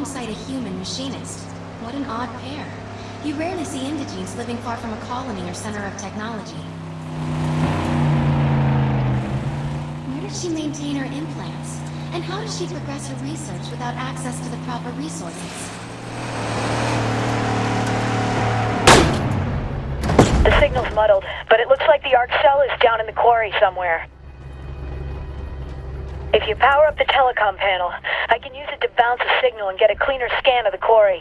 alongside a human machinist. What an odd pair. You rarely see indigenes living far from a colony or center of technology. Where does she maintain her implants? And how does she progress her research without access to the proper resources? The signal's muddled, but it looks like the arc cell is down in the quarry somewhere. If you power up the telecom panel, I can use it to bounce a signal and get a cleaner scan of the quarry.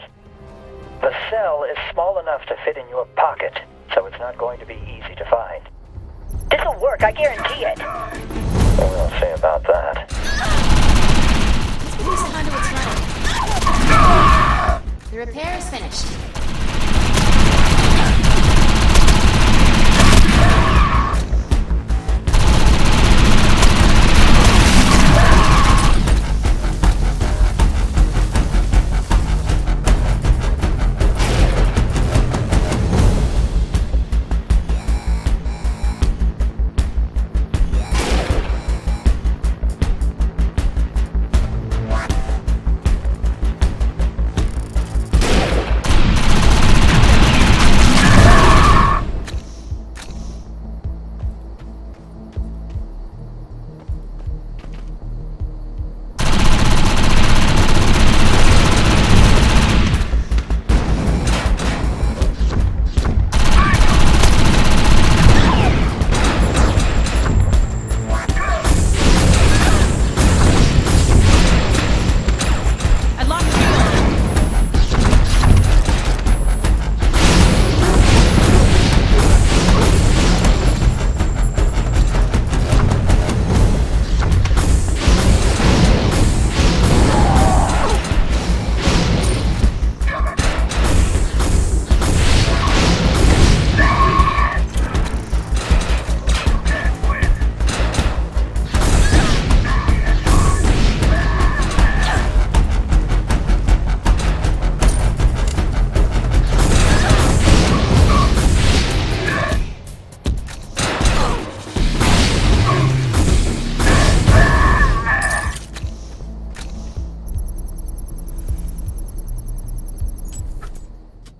The cell is small enough to fit in your pocket, so it's not going to be easy to find. This'll work, I guarantee it. We'll see about that. Let's produce the conduits running. The repair is finished.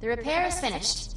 The repair is finished.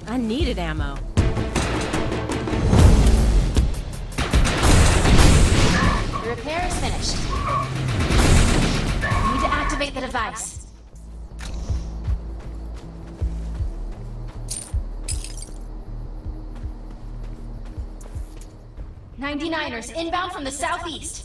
I needed ammo. The repair is finished. Need to activate the device. '99ers inbound from the southeast.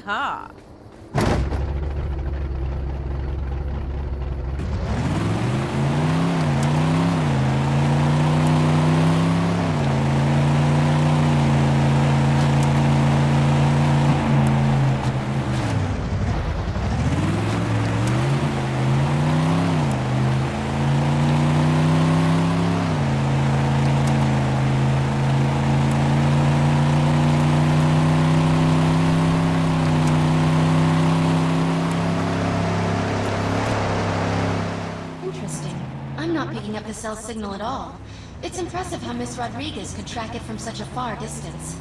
car. Interesting. I'm not picking up the cell signal at all. It's impressive how Miss Rodriguez could track it from such a far distance.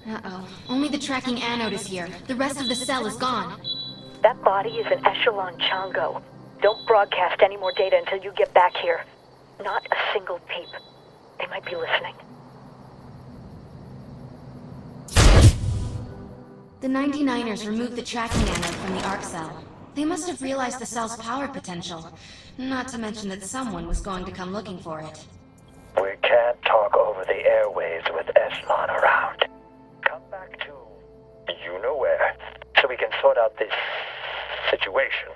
Uh-oh. Only the tracking anode is here. The rest of the cell is gone. That body is an Echelon Chongo. Don't broadcast any more data until you get back here. Not a single peep. They might be listening. The 99ers removed the tracking anode from the arc cell. They must have realized the cell's power potential. Not to mention that someone was going to come looking for it. We can't talk over the airwaves with Eslon around. Come back to you know where, so we can sort out this situation.